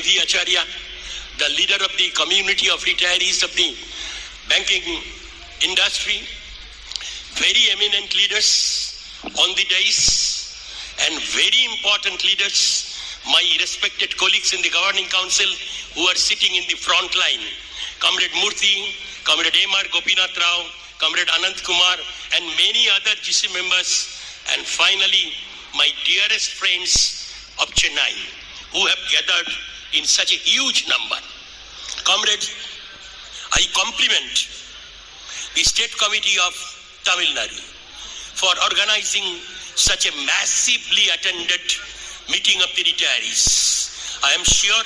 Nidhi Acharya, the leader of the community of retirees of the banking industry, very eminent leaders on the dais, and very important leaders, my respected colleagues in the governing council who are sitting in the front line, Comrade Murthy, Comrade M.R. Gopinath Rao, Comrade Anant Kumar, and many other GC members, and finally, my dearest friends of Chennai, who have gathered in such a huge number. Comrade, I compliment the State Committee of Tamil Nadu for organizing such a massively attended meeting of the retirees. I am sure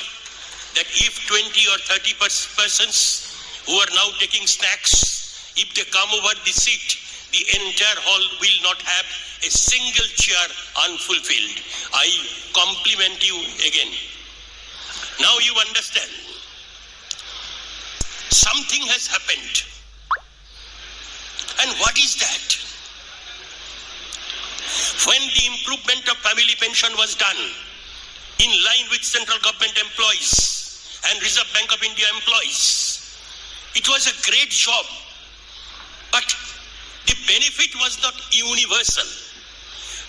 that if 20 or 30 persons who are now taking snacks, if they come over the seat, the entire hall will not have a single chair unfulfilled. I compliment you again. Now you understand. Something has happened. And what is that? When the improvement of family pension was done, in line with central government employees and Reserve Bank of India employees, it was a great job. But the benefit was not universal.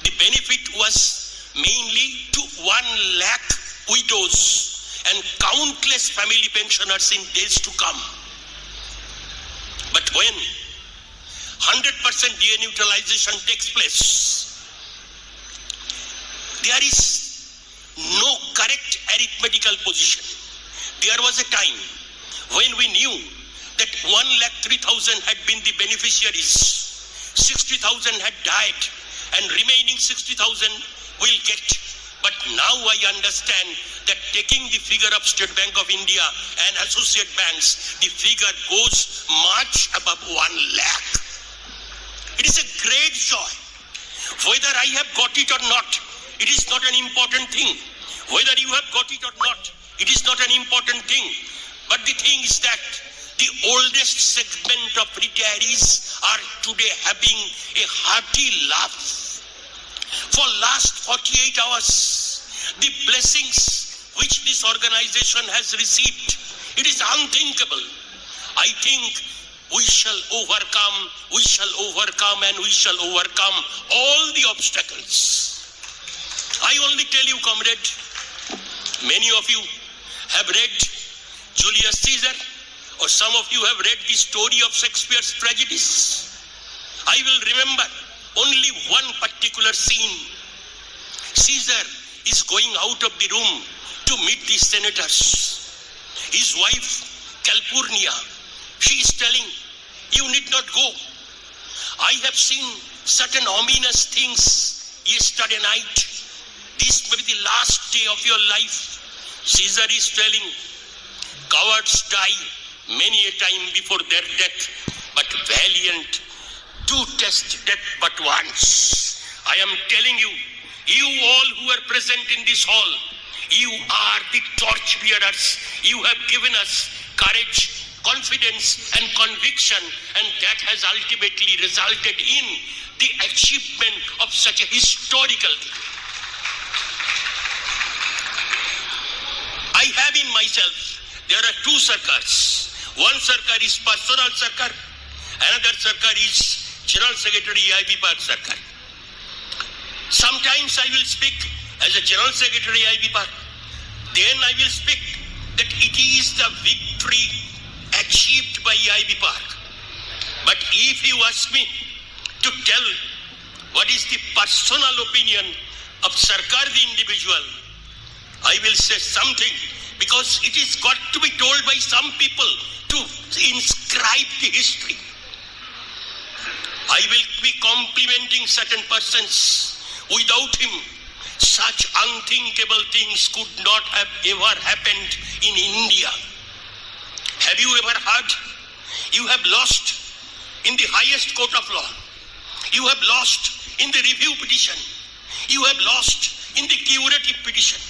The benefit was mainly to 1 lakh widows and countless family pensioners in days to come. But when 100% deneutralization takes place, there is no correct arithmetical position. There was a time when we knew that 1,03,000 had been the beneficiaries, 60,000 had died, and remaining 60,000 will get. But now I understand that taking the figure of State Bank of India and associate banks, the figure goes much above 1 lakh. It is a great joy. Whether I have got it or not, it is not an important thing. Whether you have got it or not, it is not an important thing. But the thing is that the oldest segment of retirees are today having a hearty laugh. For last 48 hours, the blessings which this organization has received, it is unthinkable. I think we shall overcome, and we shall overcome all the obstacles. I only tell you, comrade, many of you have read Julius Caesar, or some of you have read the story of Shakespeare's tragedies. I will remember only one particular scene. Caesar is going out of the room to meet the senators. His wife, Calpurnia, she is telling, "You need not go. I have seen certain ominous things yesterday night. This may be the last day of your life." Caesar is telling, "Cowards die many a time before their death, but valiant do test death but once." I am telling you, you all who are present in this hall, you are the torch bearers. You have given us courage, confidence and conviction, and that has ultimately resulted in the achievement of such a historical thing. I have in myself, there are 2 Sarkars. One Sarkar is personal Sarkar, another Sarkar is General Secretary EIB Park Sarkar. Sometimes I will speak as a General Secretary EIB Park. Then I will speak that it is the victory achieved by EIB Park. But if you ask me to tell what is the personal opinion of Sarkar the individual, I will say something, because it is got to be told by some people to inscribe the history. I will be complimenting certain persons. Without him, such unthinkable things could not have ever happened in India. Have you ever heard? You have lost in the highest court of law. You have lost in the review petition. You have lost in the curative petition.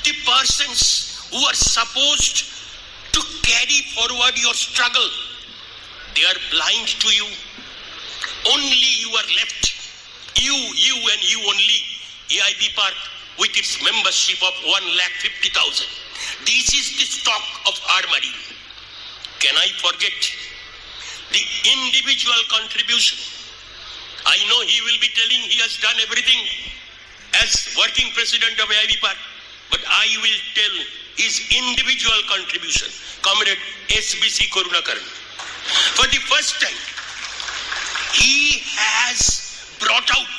The persons who are supposed to carry forward your struggle, they are blind to you. Only you are left. You and you only. EIB Park with its membership of 1,50,000. This is the stock of our money. Can I forget the individual contribution? I know he will be telling he has done everything as working president of AIB Park, but I will tell his individual contribution. Comrade SBC Karunakaran. For the first time, he has brought out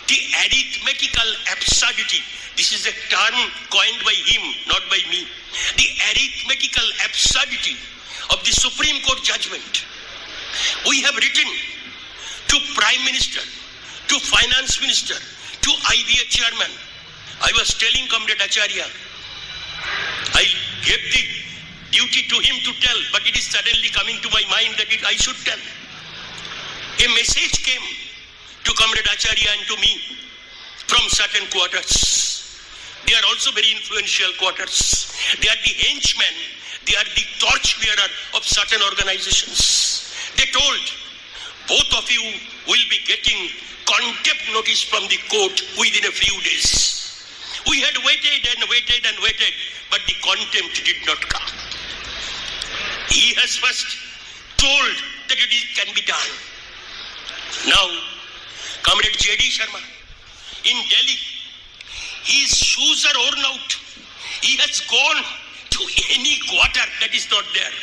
the arithmetical absurdity. This is a term coined by him, not by me. The arithmetical absurdity of the Supreme Court judgment. We have written to Prime Minister, to Finance Minister, to IBA Chairman. I was telling Comrade Acharya, I gave the duty to him to tell, but it is suddenly coming to my mind that I should tell. A message came to Comrade Acharya and to me from certain quarters. They are also very influential quarters. They are the henchmen, they are the torchbearer of certain organizations. They told, both of you will be getting contempt notice from the court within a few days. We had waited and waited and waited, but the contempt did not come. He has first told that it can be done. Now, Comrade J.D. Sharma, in Delhi, his shoes are worn out. He has gone to any quarter that is not there.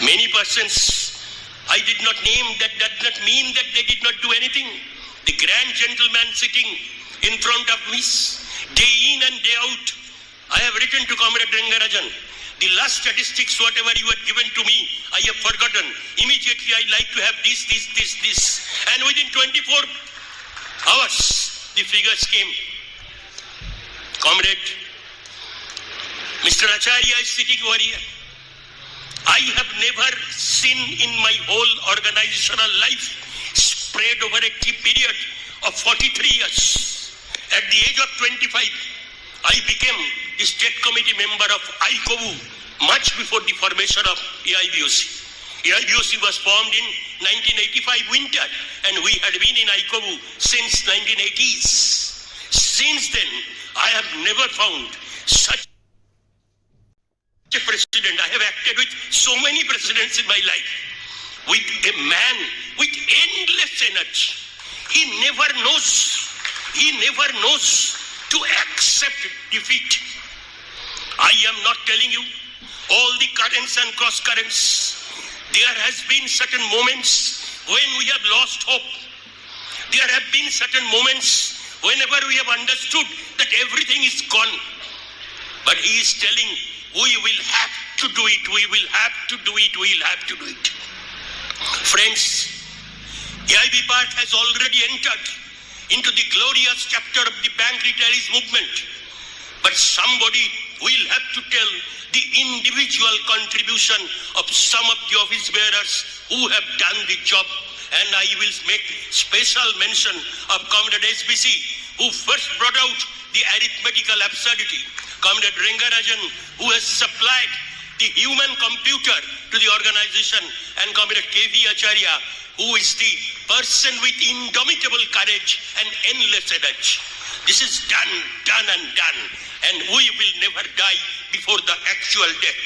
Many persons I did not name, that does not mean that they did not do anything. The grand gentleman sitting in front of me, day in and day out, I have written to Comrade Rangarajan, the last statistics, whatever you had given to me, I have forgotten. Immediately I like to have this. And within 24 hours, the figures came. Comrade, Mr. Acharya is sitting over here. I have never seen in my whole organizational life spread over a period of 43 years. At the age of 25, I became the state committee member of ICOBU much before the formation of AIBOC. AIBOC was formed in 1985 winter, and we had been in ICOBU since 1980s. Since then, I have never found such a president. I have acted with so many presidents in my life. With a man with endless energy. He never knows to accept defeat. I am not telling you all the currents and cross currents. There has been certain moments when we have lost hope. There have been certain moments whenever we have understood that everything is gone. But he is telling, we will have to do it, we will have to do it, we will have to do it. Friends, AIB Park has already entered into the glorious chapter of the bank retirees movement. But somebody will have to tell the individual contribution of some of the office bearers who have done the job. And I will make special mention of Comrade SBC, who first brought out the arithmetical absurdity. Comrade Rangarajan, who has supplied the human computer to the organization, and Comrade K.V. Acharya, who is the person with indomitable courage and endless energy. This is done, and we will never die before the actual death.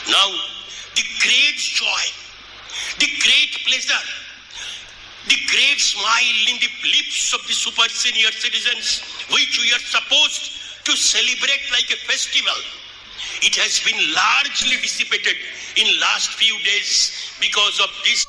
Now, the great joy, the great pleasure, the great smile in the lips of the super senior citizens, which we are supposed to celebrate like a festival, it has been largely dissipated in last few days because of this